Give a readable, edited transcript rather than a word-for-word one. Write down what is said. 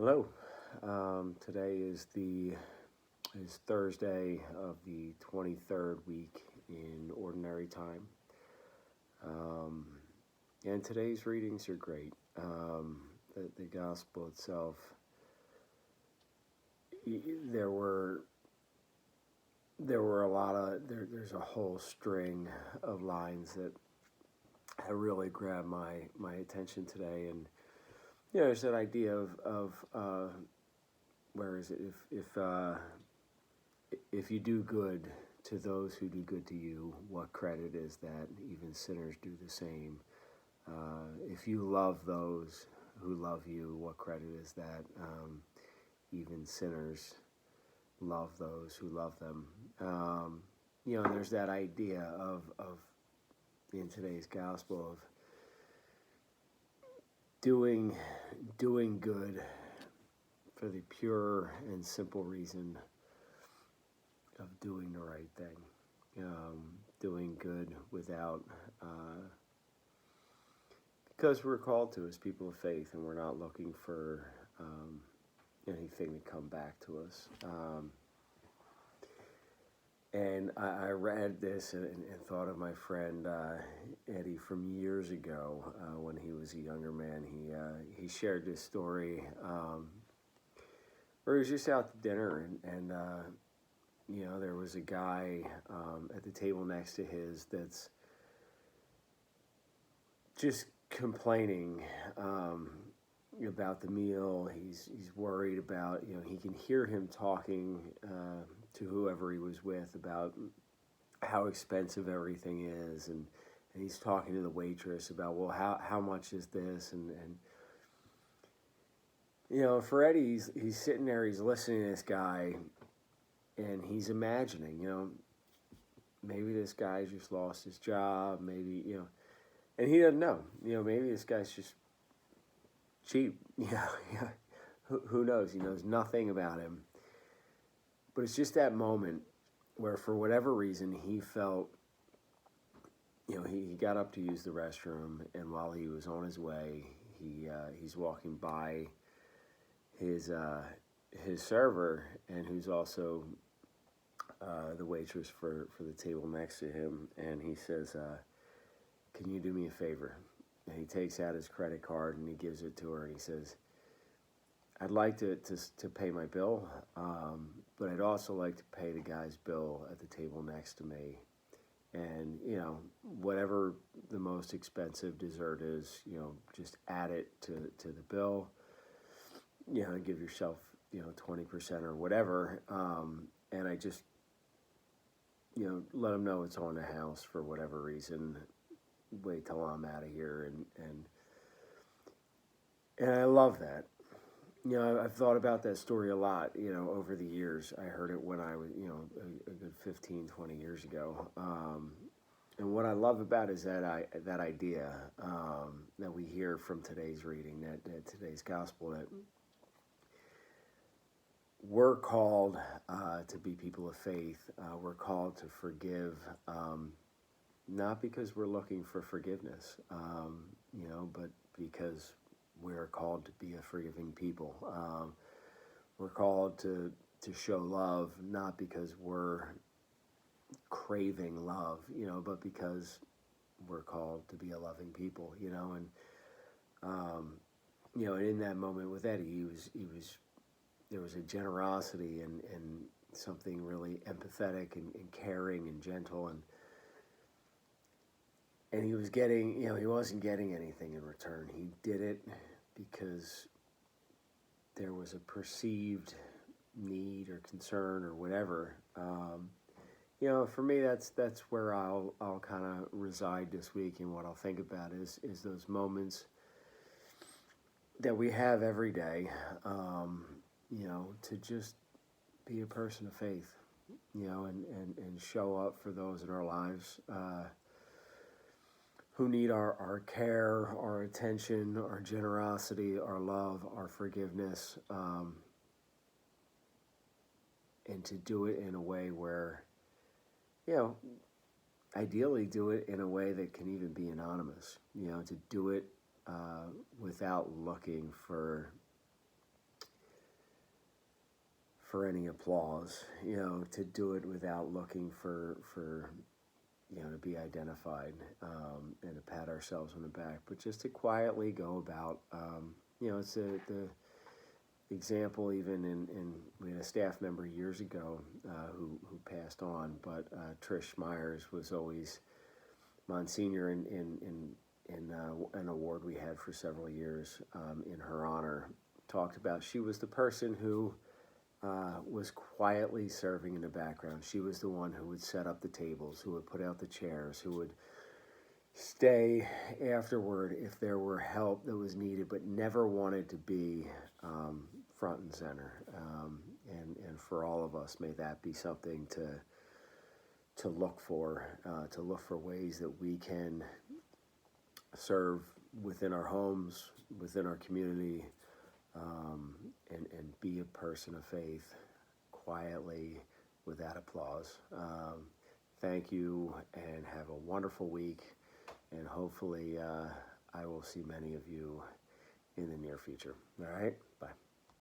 Hello. Today is Thursday of the 23rd week in Ordinary Time. Um, and today's readings are great. The gospel itself, there were a lot of there's a whole string of lines that have really grabbed my attention today, and there's that idea of where is it if you do good to those who do good to you, what credit is that? Even sinners do the same. If you love those who love you, what credit is that? Even sinners love those who love them. And there's that idea of in today's gospel of doing good for the pure and simple reason of doing the right thing, doing good without, because we're called to as people of faith, and we're not looking for anything to come back to us. And I read this and thought of my friend Eddie from years ago when he was a younger man. He shared this story where he was just out to dinner, and there was a guy at the table next to his that's just complaining about the meal. He's worried about, he can hear him talking to whoever he was with about how expensive everything is, and he's talking to the waitress about, well, how much is this, and for Eddie, he's sitting there, he's listening to this guy, and he's imagining, maybe this guy's just lost his job, maybe, and he doesn't know, maybe this guy's just cheap, who knows? He knows nothing about him. But it's just that moment where, for whatever reason, he felt, he got up to use the restroom, and while he was on his way, he's walking by his server, and who's also the waitress for the table next to him, and he says, "Can you do me a favor?" And he takes out his credit card and he gives it to her, and he says, "I'd like to pay my bill, but I'd also like to pay the guy's bill at the table next to me. And, whatever the most expensive dessert is, just add it to the bill, and give yourself, 20% or whatever. And I just, let them know it's on the house for whatever reason. Wait till I'm out of here." And I love that. I've thought about that story a lot, over the years. I heard it when I was, a good 15, 20 years ago. And what I love about it is that idea that we hear from today's reading, that today's gospel, that we're called to be people of faith. We're called to forgive, not because we're looking for forgiveness, but because we're called to be a forgiving people. We're called to show love, not because we're craving love, but because we're called to be a loving people, and and in that moment with Eddie, there was a generosity and something really empathetic and caring and gentle, and he was getting, he wasn't getting anything in return. He did it because there was a perceived need or concern or whatever. For me, that's where I'll kind of reside this week, and what I'll think about is those moments that we have every day, to just be a person of faith, and show up for those in our lives who need our care, our attention, our generosity, our love, our forgiveness, and to do it in a way where, ideally do it in a way that can even be anonymous, to do it without looking for for any applause, to do it without looking for to be identified, and to pat ourselves on the back, but just to quietly go about, it's the example even in we had a staff member years ago who passed on, but Trish Myers was always Monsignor in an award we had for several years in her honor, talked about she was the person who was quietly serving in the background. She was the one who would set up the tables, who would put out the chairs, who would stay afterward if there were help that was needed, but never wanted to be front and center. And for all of us, may that be something to look for ways that we can serve within our homes, within our community, and be a person of faith quietly without applause. Thank you, and have a wonderful week, and hopefully I will see many of you in the near future. All right, bye.